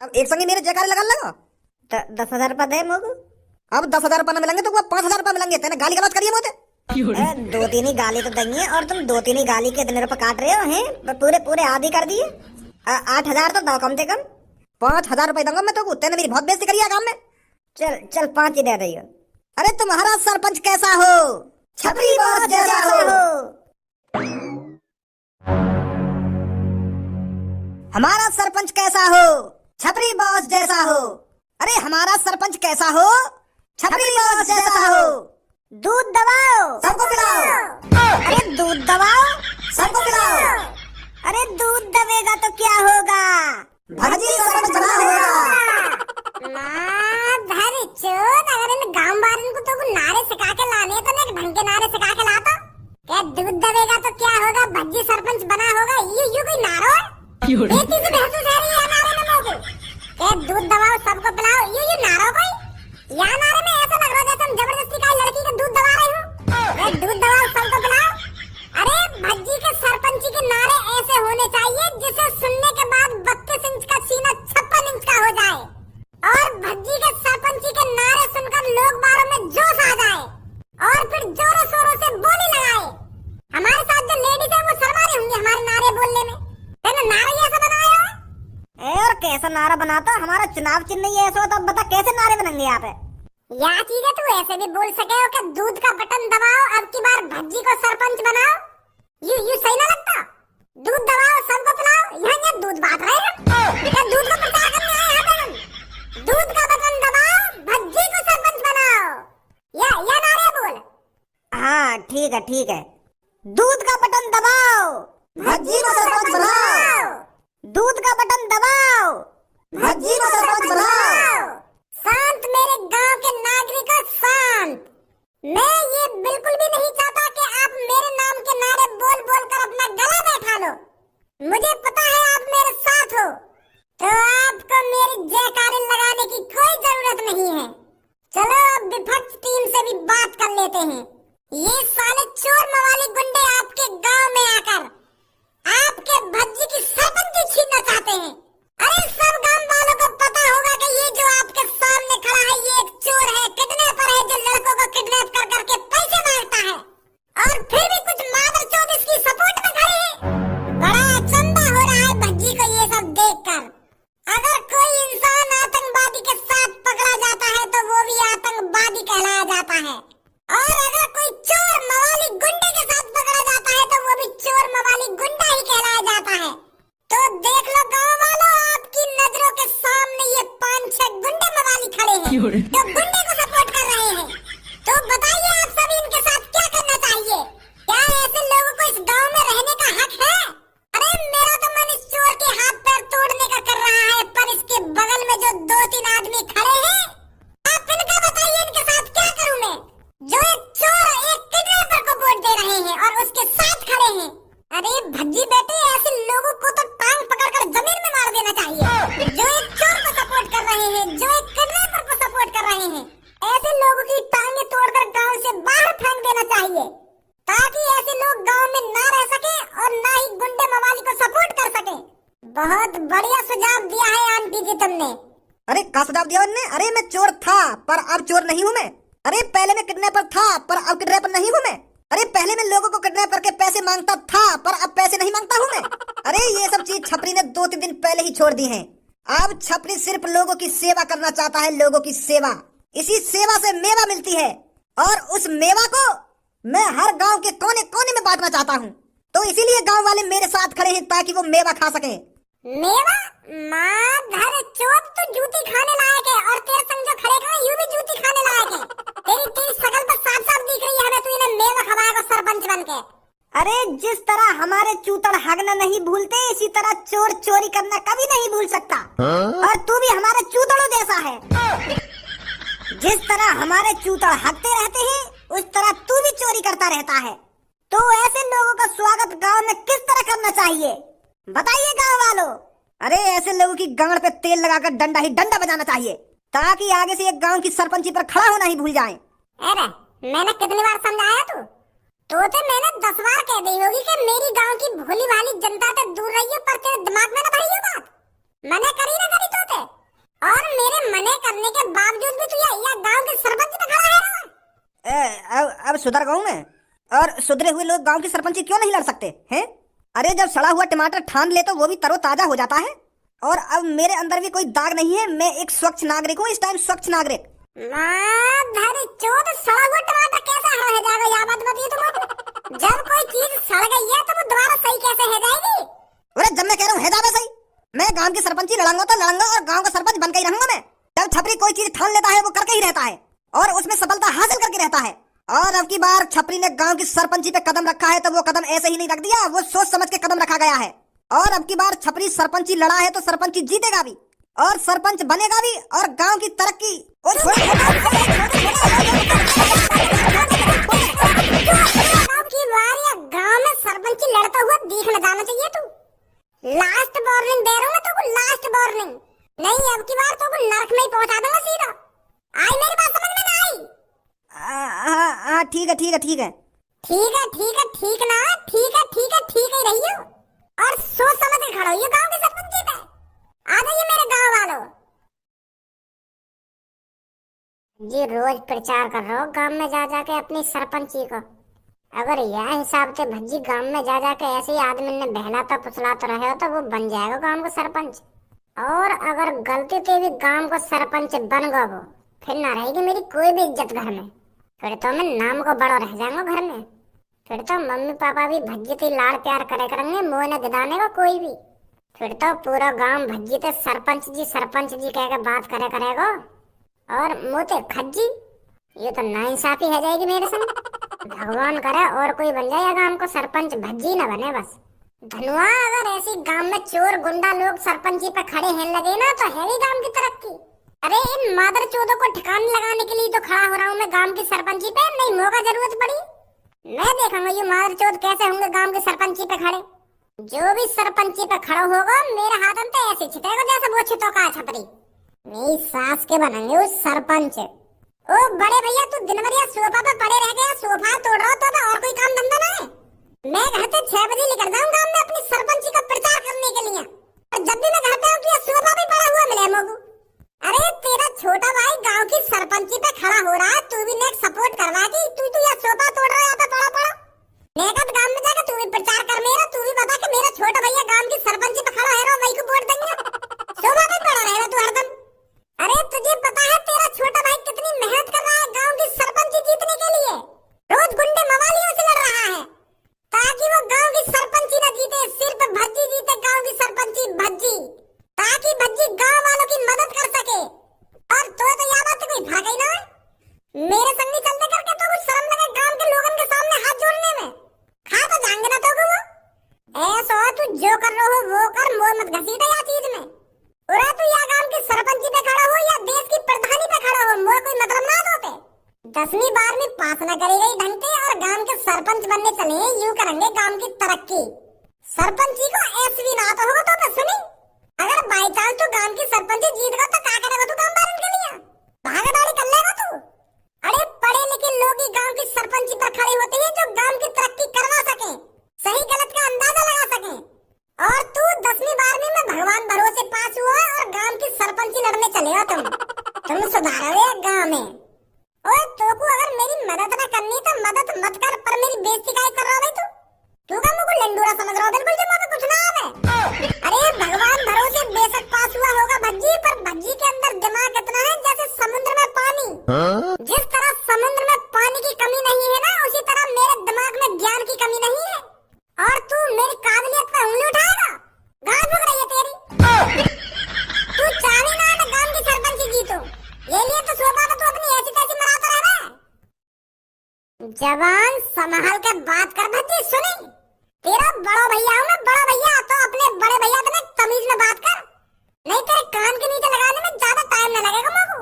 अब एक संगे मेरे जयकारे लगा लगा। 10,000 रुपया दे मोगू। अब 10,000 रुपया मिलेंगे तो 5,000 रुपया मिलेंगे। तेने गाली गलौज करिए मोते। 2-3 ही गाली तो देंगे और तुम 2-3 ही गाली के इतने रुपए काट रहे हो हैं। पूरे पूरे आधी कर दिए। 8,000 तो दो कम से कम। 5,000 रुपए दूंगा मैं तो। तेने मेरी बहुत बेइज्जती करी है काम में। चल 5 ही दे रही हो। अरे तुम्हारा सरपंच कैसा हो? छपरी बॉस जैसा हो। हमारा सरपंच कैसा हो? छपरी बॉस जैसा हो। अरे हमारा सरपंच कैसा हो? छपरी बॉस जैसा हो। दूध दबाओ सबको पिलाओ। अरे दूध दबाओ सबको पिलाओ। अरे दूध दबेगा तो क्या होगा? भगजी सरपंच बना होगा। धर चोद, अगर इन गांव वालों को तो नारे सिखा के लाने तो ना ढंग के नारे सिखा के लाता। क्या दूध दबेगा तो क्या होगा? भज्जी सरपंच बना होगा। यू कोई नारो है? बेटी से महसूस है ये नारे में मोगू। क्या दूध दबाओ सबको पिलाओ यू नारो कोई? यहाँ नारे में ऐसा लग रहा है जैसे हम जबरदस्ती का लड़की का दूध दबा रहे हो। दूध दबाओ सबको पिलाओ। अरे भज्जी के सरपंची के नारे ऐसे होने चाहिए जिसे सुनने के बाद 32 इंच का सीना 56 इंच का हो जाए और भज्जी के सरपंची के नारे सुनकर लोग बारों में जोश आ जाए और फिर जोरों शोरों से बोली लगाए। हमारे साथ जो लेडीज है वो शर्मा रही होंगी हमारे नारे बोलने में। तेने नारा ऐसा बनाया है? और कैसा नारा बनाता? हमारा चुनाव चिन्ह ही ऐसा होता। बता कैसे नारे बनेंगे यहाँ पे? या चीज है तू ऐसे भी बोल सके हो कि दूध का बटन दबाओ अब की बार भज्जी को सरपंच बनाओ। यू सही ना लगता? दूध दबाओ सबको पिलाओ। यहाँ दूध बांट रहे हैं क्या? दूध को प्रचार करने आए हैं हम। दूध का बटन दबाओ भज्जी को सरपंच बनाओ। या नारे बोल। हाँ ठीक है। दूध का बटन दबाओ भगजी को सरपंच बनाओ। दूध का बटन दबाओ भगजी को सरपंच बनाओ। शांत मेरे गांव के नागरिकों शांत। मैं ये बिल्कुल भी नहीं चाहता कि आप मेरे नाम के नारे बोल बोल कर अपना गला बैठा लो। मुझे पता है आप मेरे साथ हो तो आपको मेरी जयकारे लगाने की कोई जरूरत नहीं है। चलो अब विपक्ष टीम से भी बात कर लेते हैं। ये साले चोर मवाली गुंडे आपके गांव में आकर आपके भज्जी की सरपंची छीनना चाहते हैं। अरे सब गांव वालों को पता होगा कि ये जो आपके सामने खड़ा है ये एक चोर है, किडनैपर है जो लड़कों को किडनैप कर करके पैसे मांगता है और फिर भी कुछ मादरचोद इसकी सपोर्ट में खड़े हैं। बड़ा अचंभा हो रहा है भज्जी को ये सब देखकर। अगर कोई इंसान आतंकवादी के साथ पकड़ा जाता है तो वो भी आतंकवादी कहलाया जाता है और अगर कोई चोर मवाली गुंडे के साथ पकड़ा जाता है तो वो भी चोर मवाली गुंडा ही कहलाया जाता है। तो देख लो गांव वालों आपकी नजरों के सामने ये 5-6 गुंडे मवाली खड़े हैं जो गुंडे को सपोर्ट कर रहे हैं। तो बताइए आप सभी इनके साथ क्या करना चाहिए? क्या ऐसे लोगों को इस गांव में रहने का हक है? अरे मेरा तो मन इस चोर के हाथ पैर तोड़ने का कर रहा है पर इसके बगल में जो 2-3 आदमी खड़े हैं आप इनका बताइए इनके साथ क्या करूं मैं? जो एक चोर एक किडनैपर को वोट दे रहे हैं और उसके साथ खड़े हैं। अरे भज्जी बेटे ऐसे लोगों को तो टांग पकड़कर जमीन में मार देना चाहिए। जो एक चोर को सपोर्ट कर रहे हैं जो एक किडनैपर को सपोर्ट कर रहे हैं ऐसे लोगों की टांगें तोड़कर गांव से बाहर फेंक देना चाहिए ताकि ऐसे लोग गांव में ना रह सके और ना ही गुंडे मवाली को सपोर्ट कर सके। बहुत बढ़िया सुझाव दिया है आंटी जी तुमने। अरे क्या सुझाव दिया उन्होंने? अरे मैं चोर था पर अब चोर नहीं हूँ मैं। अरे पहले मैं किडनैपर था पर अब किडनैपर नहीं हूँ मैं। अरे पहले मैं लोगों को किडनैप करके पैसे मांगता था पर अब पैसे नहीं मांगता हूँ मैं। अरे ये सब चीज छपरी ने 2-3 दिन पहले ही छोड़ दी हैं। अब छपरी सिर्फ लोगों की सेवा करना चाहता है, लोगों की सेवा। इसी सेवा से मेवा मिलती है और उस मेवा को मैं हर गांव के कोने कोने में बांटना चाहता हूँ। तो इसीलिए गांव वाले मेरे साथ खड़े हैं ताकि वो मेवा खा सके। मेवा? माँ घर चोट तो जूती खाने लायक है और तेरे संग जो खड़े खड़े यूं भी जूती खाने लायक है। तेरी शकल पर साफ साफ दिख रही है हमें तू इन्हें मेवा खवाएगा सरपंच बनके। अरे जिस तरह हमारे चूतड़ हगना नहीं भूलते इसी तरह चोर चोरी करना कभी नहीं भूल सकता। और तू भी हमारे चूतड़ों जैसा है। जिस तरह हमारे चूतड़ हगते रहते हैं उस तरह तू भी चोरी करता रहता है। तो ऐसे लोगों का स्वागत गांव में किस तरह करना चाहिए बताइए गांव वालों? अरे ऐसे लोगों की गांड पे तेल लगाकर डंडा ही डंडा बजाना चाहिए ताकि आगे से एक गांव की सरपंची पर खड़ा होना ही भूल जाएं। अरे मैंने कितनी बार समझाया तो मैंने 10 बार कह दी होगी कि मेरी गांव की भोली भाली जनता से दूर रहिए पर तेरे दिमाग में ना भरी ये बात। मैंने करी ना करी तो एमए करने के बावजूद भी तू ये गांव के सरपंच पे खड़ा है। अब सुधर गया हूं मैं। और सुधरे हुए लोग गांव की सरपंची क्यों नहीं लड़ सकते हैं? अरे जब सड़ा हुआ टमाटर ठान ले तो वो भी तरोताजा हो जाता है। और अब मेरे अंदर भी कोई दाग नहीं है, मैं एक स्वच्छ नागरिक हूँ, इस टाइम स्वच्छ नागरिक। चोद सड़ा हुआ टमाटर कैसे हरा है जाएगा, या बात बताइए तुम। जब कोई चीज सड़ गई है तो वो दोबारा सही कैसे है जाएगी? अरे जब मैं कह रहा हूँ है जावे सही, मैं गांव की सरपंची लड़ूंगा तो लड़ूंगा और गांव का सरपंच बन के ही रहूंगा मैं। जब छपरी कोई चीज ठान लेता है वो करके ही रहता है और उसमें सफलता हासिल करके रहता है। और अब की बार छपरी ने गांव की सरपंची पे कदम रखा है तो वो कदम ऐसे ही नहीं रख दिया, वो सोच समझ के कदम रखा गया है। और अब की बार छपरी सरपंची लड़ा है तो सरपंची जीतेगा भी और सरपंच बनेगा भी और गांव की तरक्की। गांव में सरपंची लड़ता हुआ देखने जाना चाहिए तू। लास्ट वार्निंग दे रहा हूँ मैं तो, लास्ट वार्निंग। नहीं अब की बार तो नरक में ही पहुंचा दूंगा सीधा। आई मेरी बात समझ में ना आई? हाँ ठीक है ठीक है ठीक है ठीक है ठीक है ठीक ना, ठीक है ठीक है ठीक ही रही हो और सोच समझ के खड़ा हो गांव के सरपंच पे। आ जाइए मेरे गांव वालों जी, रोज प्रचार कर रहा हो गांव में जा जाके अपनी सरपंची को। अगर यह हिसाब से भज्जी गांव में जा जाके ऐसे ही आदमी ने बहलाता फुसलाता रहे हो तो वो बन जाएगा गांव का सरपंच। और अगर गलती से भी गांव का सरपंच बन गया वो, फिर ना रहेगी मेरी कोई भी इज्जत घर में। फिर तो मैं नाम को बड़ा रह जाऊंगा घर में। फिर तो मम्मी पापा भी भज्जी से लाड़ प्यार करे करेंगे, मुँह न गिदाने का कोई भी। फिर तो पूरा गांव भज्जी से सरपंच जी कह के बात करे करेगा और मोते खज्जी। ये तो नाइंसाफी है जाएगी मेरे संग। भगवान करे और कोई बन जाए या गांव को सरपंच, भज्जी न बने बस। धनुआ अगर ऐसी गांव में चोर गुंडा लोग सरपंची पे खड़े हैं लगे ना तो है ही गांव की तरक्की। अरे इन मादर चोदों को ठिकाने लगाने के लिए तो खड़ा हो रहा हूँ मैं गांव की सरपंची पे। नहीं मौका जरूरत पड़ी मैं देखूंगा ये मादर चोद कैसे होंगे गांव की सरपंची पे खड़े। जो भी सरपंची पे खड़ा होगा मेरे हाथ में तो ऐसे छिटेगा जैसे वो छिटो का छपरी। मेरी सास के बनेंगे उस सरपंच। ओ बड़े भैया तू दिन भर सोफा पे पड़े रह गया, सोफा तोड़ रहा तो और कोई काम धंधा ना है? मैं घर से 6 बजे निकल जाऊँ गांव में अपनी सरपंची का प्रचार करने के लिए और जब भी मैं घर पे आऊँ तो सोफा भी पड़ा हुआ मिले मोगू। अरे तेरा छोटा भाई गांव की सरपंची पे खड़ा हो रहा है, तू भी नेक सपोर्ट करवा की तू ये सोफा तोड़ रहा है पड़ा पड़ा। नेकत गांव में जाकर तू भी प्रचार कर मेरा, तू भी बता कि मेरा छोटा भैया गांव की सरपंची पे खड़ा है वही को वोट देंगे। सोफा पे पड़ा रहेगा तू हरदम। अरे तुझे पता है तेरा छोटा भाई कितनी मेहनत कर रहा है गांव की सरपंची जीतने के लिए? रोज गुंडे मवालियों से लड़ रहा है ताकि वो गांव की सरपंची न जीते, सिर्फ भज्जी जीते गांव की सरपंची भज्जी, ताकि भज्जी गांव वालों की मदद कर सके। और तो यहाँ बात कोई भाग ही ना है मेरे संग नहीं चलने करके तो कुछ शर्म लगे गांव के लोगों के सामने हाथ जोड़ने में। खा तो जाएंगे ना तो वो ऐसा तू जो कर रहा हो वो कर, मोह मत घसीटा या चीज में। उरा तू या गांव की सरपंची पे खड़ा हो या देश की प्रधानी पे खड़ा हो, मोह कोई मतलब ना होते। 10वीं 12वीं पास न करेगा ढंग से और गांव के सरपंच बनने चले यूं करेंगे गांव की तरक्की। सरपंची को ऐसी ना तो होगा तो सुनी, अगर बाई चांस तू गांव की सरपंची जीत गया तो क्या करेगा तू काम बारन के लिए? भागीदारी कर लेगा तू? अरे पढ़े लिखे लोग ही गांव की सरपंची पर खड़े होते हैं जो गांव की तरक्की करवा सके, सही गलत का अंदाजा लगा सके। और तू 10वीं 12वीं में भगवान भरोसे पास हुआ और गांव की सरपंची लड़ने चले हो तुम सुधारोगे गांव में। और तो को अगर मेरी मदद न करनी तो मदद मत कर, पर मेरी बेइज्जती काहे कर रहा है तू का मुझे लंडूरा समझ रहा हो बिल्कुल जो मुझे कुछ ना आवे। अरे भगवान भरोसे बेशक पास हुआ होगा भज्जी, पर भज्जी के अंदर दिमाग इतना है जैसे समुद्र में पानी। जिस तरह समुद्र में पानी की कमी नहीं है ना, उसी तरह मेरे दिमाग में ज्ञान की कमी नहीं है। और तू मेरी काबिलियत पे उंगली उठाएगा, गांड भुग रही है तेरी। तू चाहे ना तो गांव की सरपंची जीतो, ये लिए तो सोफा पे तू अपनी ऐसी तैसी मराता रह रहा है। जवान संभाल के बात कर भज्जी, सुनी तेरा बड़ा भैया हूँ मैं, बड़ा भैया तो अपने बड़े भैया से तमीज में बात कर, नहीं तेरे कान के नीचे लगाने में ज्यादा टाइम न लगेगा मुझको।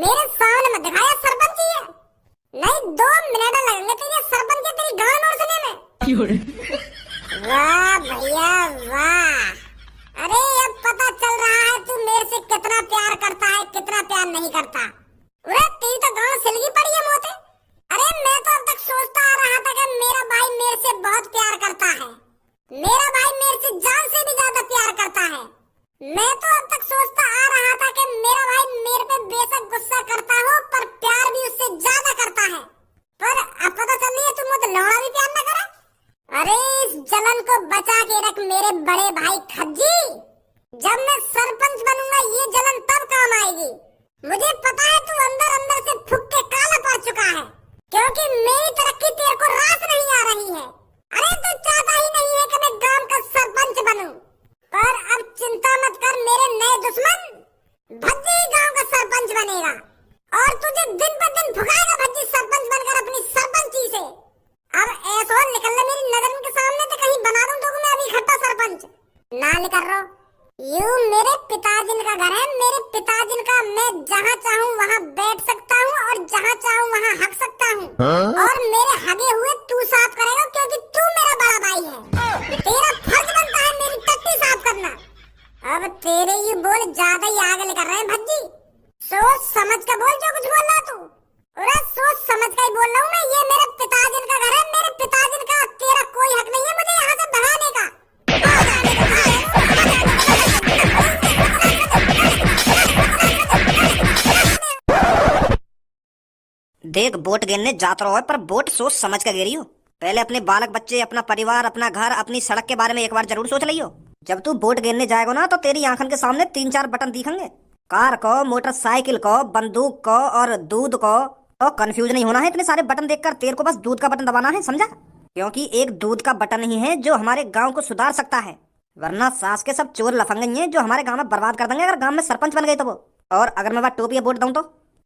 मेरे सामने मत दिखाया सरपंची है, नहीं 2 मिनट लगेंगे तेरे सरपंच तेरी गान और सुने में। वाह भैया वाह, अरे अब पता चल रहा है तू मेरे से कितना प्यार करता है कितना प्यार नहीं करता। अरे तेरी तो गांव सिलगी पड़ी है मोते। अरे मैं तो अब तक सोचता आ रहा था कि मेरा भाई मेरे से बहुत प्यार करता है, मेरा भाई मेरे से जान से भी ज्यादा प्यार करता है। मैं तो अब तक सोचता आ रहा था कि मेरा भाई मेरे पे अरे भाई खज्जी, जब मैं सरपंच बनूंगा ये जलन तब काम आएगी। मुझे पता है तू अंदर अंदर से फूक के काला पड़ चुका है, क्योंकि मेरी तरक्की तेरे को रास नहीं आ रही है। अरे तू चाहता ही नहीं है कि मैं गांव का सरपंच बनूं, पर अब चिंता मत कर मेरे नए दुश्मन, भज्जी गांव का सरपंच बनेगा और तुझे दिन पर दिन भुगाएगा भज्जी सरपंच बनकर अपनी सरपंची से। अब ऐसा निकल ले मेरी नजर के सामने तो कहीं बना दूं तो मैं अभी इकट्ठा सरपंच ना निकल रहा। यू मेरे पिताजी का घर है, मेरे पिताजी का, मैं जहाँ चाहूँ वहाँ बैठ सकता हूँ और जहाँ चाहूँ वहाँ हक सकता हूँ। और मेरे हगे हुए तू साफ करेगा क्योंकि तू मेरा बड़ा भाई है। तेरा फर्ज बनता है मेरी टट्टी साफ करना। अब तेरे ये बोल ज्यादा ही आगे लेकर रहे हैं भज्जी, सोच समझ कर बोल जो कुछ बोल रहा तू। अरे सोच समझ कर ही बोल रहा हूँ मैं, ये मेरे पिताजी का घर है, मेरे पिताजी का, तेरा कोई हक नहीं है मुझे यहाँ से भगाने का। देख वोट गिरने जात रहो है, पर वोट सोच समझ कर गिरी हो। पहले अपने बालक बच्चे, अपना परिवार, अपना घर, अपनी सड़क के बारे में एक बार जरूर सोच लियो। जब तू वोट गिरने जाएगा ना तो तेरी आंखन के सामने 3-4 बटन दिखेंगे, कार को, मोटरसाइकिल को, बंदूक को और दूध को। तो कंफ्यूज नहीं होना है इतने सारे बटन देखकर, तेरे को बस दूध का बटन दबाना है, समझा? क्योंकि एक दूध का बटन ही है जो हमारे गांव को सुधार सकता है, वरना सास के सब चोर लफंगे हैं जो हमारे गांव में बर्बाद कर देंगे अगर गांव में सरपंच बन गए तो वो। और अगर मैं वह टोपी वोट दूं तो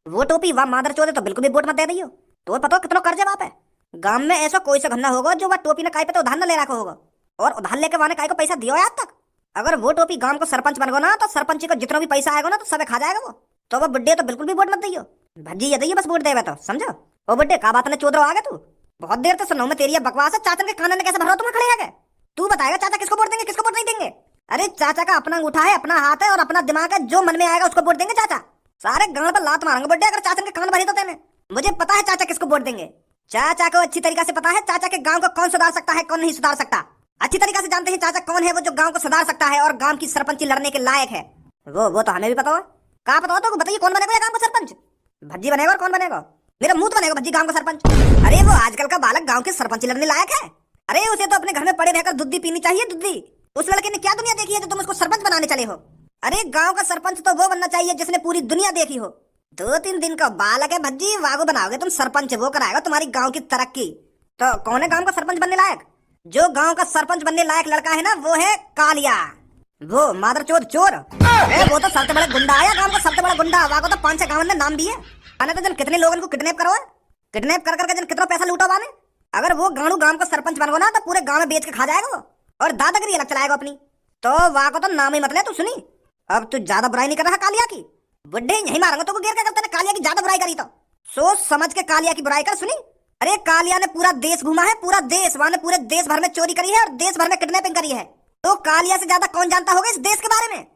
वो टोपी वह मादर चोर है तो बिल्कुल भी वोट मत दे दियो। तो पता कितना कर्ज बाप है गांव में, ऐसा कोई सा धंधा होगा जो वह टोपी ने काय पे तो उधार न ले रखा होगा, और उधार लेके वाने काय को पैसा दियो आज तक। अगर वो टोपी गांव को सरपंच बन गो ना तो सरपंच को जितना भी पैसा आएगा ना तो सब खा जाएगा वो। तो वो बुड्ढे तो बिल्कुल भी वोट मत दियो, भज्जी ये दी बस वोट देवे तो, समझो? ओ बुड्ढे का बात ने चोदरो आ गए तू, बहुत देर तो सुनो मैं तेरी बकवास है। चाचा के खाने ने कैसे भरो तुम्हें खड़े है? तू बताएगा चाचा किसको वोट देंगे किसको वोट नहीं देंगे? अरे चाचा का अपना अंगूठा है, अपना हाथ है और अपना दिमाग है, जो मन में आएगा उसको वोट देंगे चाचा। सारे गांव पर लात मारेंगे बुड्ढे अगर चाचा के कान भरे तो तेने। मुझे पता है चाचा किसको वोट देंगे, चाचा को अच्छी तरीके से पता है चाचा के गांव को कौन सुधार सकता है कौन नहीं सुधार सकता। अच्छी तरीके से जानते हैं चाचा कौन है वो जो गांव को सुधार सकता है और गांव की सरपंची लड़ने के लायक है। वो तो हमें भी पता है। कहाँ पता हो तो बताइए कौन बनेगा गांव का सरपंच? भज्जी बनेगा और कौन बनेगा? मेरा मुंह तो बनेगा भज्जी गांव का सरपंच। अरे वो आजकल का बालक गांव के सरपंच लड़ने लायक है? अरे उसे तो अपने घर में पड़े रहकर दूध पीनी चाहिए, दूध। उस लड़के ने क्या दुनिया देखी है जो तुम उसको सरपंच बनाने चले हो? अरे गांव का सरपंच तो वो बनना चाहिए जिसने पूरी दुनिया देखी हो। 2-3 दिन का बालक है भज्जी, वागो बनाओगे तुम सरपंच, वो कराएगा तुम्हारी गांव की तरक्की। तो कौन है गांव का सरपंच बनने लायक? जो गांव का सरपंच बनने लायक लड़का है ना वो है कालिया, वो मादर चोर चोर। वो तो सबसे बड़ा गुंडा आया गांव का, सबसे बड़ा गुंडा। वागो तो 5-6 गांव ने नाम दिए। अने तो जन कितने लोगों को किडनैप करो है, किडनैप कर करके जन कितना पैसा लूटो वाने। अगर वो गांव का सरपंच बन गो ना तो पूरे गांव में बेच के खा जाएगा वो, और दादागिरी अलग चलाएगा अपनी। तो वाह को तो नाम ही मत ले तू, सुनी? अब तू ज्यादा बुराई नहीं कर रहा कालिया की, बुड्ढे यही मारेंगे तो गिर क्या करते हैं। कालिया की ज्यादा बुराई करी तो सोच समझ के कालिया की बुराई कर, सुनी? अरे कालिया ने पूरा देश घुमा है, पूरा देश, वहां ने पूरे देश भर में चोरी करी है और देश भर में किडनैपिंग करी है। तो कालिया से ज्यादा कौन जानता होगा इस देश के बारे में?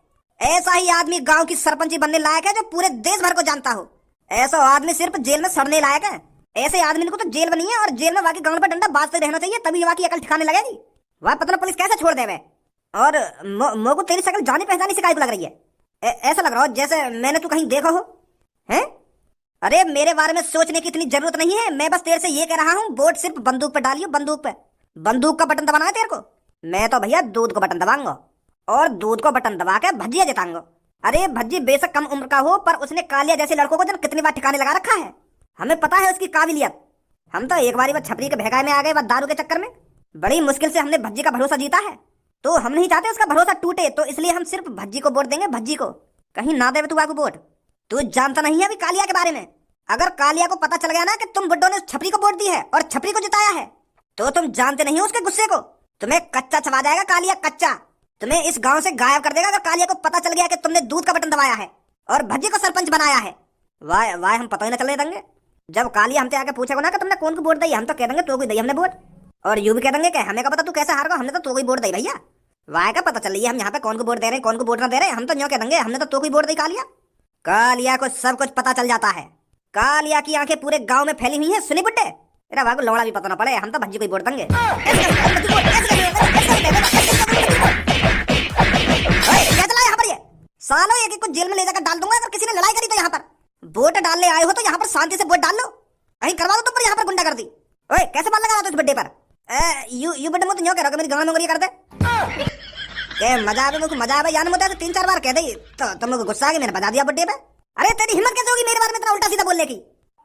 ऐसा ही आदमी गांव की सरपंची बनने लायक है जो पूरे देश भर को जानता हो। ऐसा आदमी सिर्फ जेल में सड़ने लायक है। ऐसे आदमी को तो जेल बनी है और जेल में बाकी गांव पर डंडा बाजते रहना चाहिए, तभी वहां की अकल ठिकाने लगेगी। वह पता पुलिस कैसे छोड़ देवे। और मो को तेरी शक्ल जानी पहचानी से काहे को लग रही है? ऐसा लग रहा हो जैसे मैंने तू कहीं देखा हो हैं? अरे मेरे बारे में सोचने की इतनी जरूरत नहीं है, मैं बस तेरे से ये कह रहा हूँ वोट सिर्फ बंदूक पे डालियो, बंदूक पे। बंदूक का बटन दबाना है तेरे को, मैं तो भैया दूध को बटन दबाऊंगा और दूध को बटन दबा के भज्जिया जिताऊंगा। अरे भज्जी बेशक कम उम्र का हो पर उसने कालिया जैसे लड़कों को जन कितनी बार ठिकाने लगा रखा है, हमें पता है उसकी काबिलियत। हम तो एक बारी बस छपरी के भगाए में आ गए, बस दारू के चक्कर में बड़ी मुश्किल से हमने भज्जी का भरोसा जीता है। तो हम नहीं चाहते उसका भरोसा टूटे, तो इसलिए हम सिर्फ भज्जी को वोट देंगे, भज्जी को। कहीं ना देवे तू आगू वोट। तू जानता नहीं है अभी कालिया के बारे में। अगर कालिया को पता चल गया ना कि तुम बुड्ढों ने छपरी को वोट दी है और छपरी को जिताया है तो तुम जानते नहीं हो उसके गुस्से को, तुम्हें कच्चा चबा जाएगा कालिया, कच्चा। तुम्हें इस गांव से गायब कर देगा अगर कालिया को पता चल गया कि तुमने दूध का बटन दबाया है और भज्जी को सरपंच बनाया है। वाह वाह, हम पता ही ना चलने देंगे। जब कालिया हमसे आके पूछेगा ना कि तुमने कौन को वोट दी, हम तो कह देंगे तो कोई दी हमने वोट, और यूं भी कह देंगे कि हमें का पता तू कैसे हार गया, हमने तो कोई वोट दी भैया। वाह का पता चल रही है हम यहाँ पे कौन को वोट दे रहे हैं कौन को वोट ना दे रहे हैं, हम तो यूं कह देंगे हमने तो कोई वोट दी कालिया। कालिया को सब कुछ पता चल जाता है, कालिया की आंखें पूरे गांव में फैली हुई हैं। सुनी बुड्ढे, तेरा भाग लौड़ा भी पता ना पड़े, हम तो भज्जी को वोट देंगे। क्या चला यहाँ पर ये सालों, एक को जेल में ले जाकर डाल दूंगा अगर किसी ने लड़ाई करी तो। यहाँ पर वोट डालने आए हो तो यहाँ पर शांति से वोट डाल लो, कहीं करवा दो तुम पर यहाँ पर गुंडागर्दी। ओए कैसे बाल लगा रहा तू इस बुड्ढे पर? यू बुड्ढे मुझे यूं कह रहा कि मेरी गांव में कर दे। के मजा आवे मुझको मजा आवे यान मुझे तो 3-4 बार कह दे तो तुम लोग गुस्सा आ गए मैंने बता दिया बर्थडे पे। अरे तेरी हिम्मत कैसे होगी मेरे बारे में इतना उल्टा सीधा बोलने की?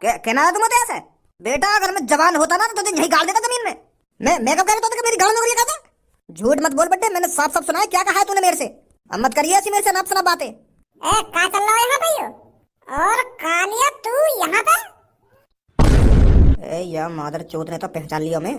कहना है तुम मुझे ऐसे? बेटा अगर मैं जवान होता ना तो तुझे यहीं गाड़ देता जमीन में। मैं कब कह रहा था कि मेरी गाड़ में हो गया था? झूठ मत बोल बड्डे, मैंने साफ साफ सुना है क्या कहा है तूने मेरे से। अब मत करिए ऐसी मेरे से नाप शनाप बातें। ए कहाँ चल रहा है यहाँ भाइयों? और कालिया तू यहाँ पे? ए यार मादर चौथ ने तो पहचान लिया मैं।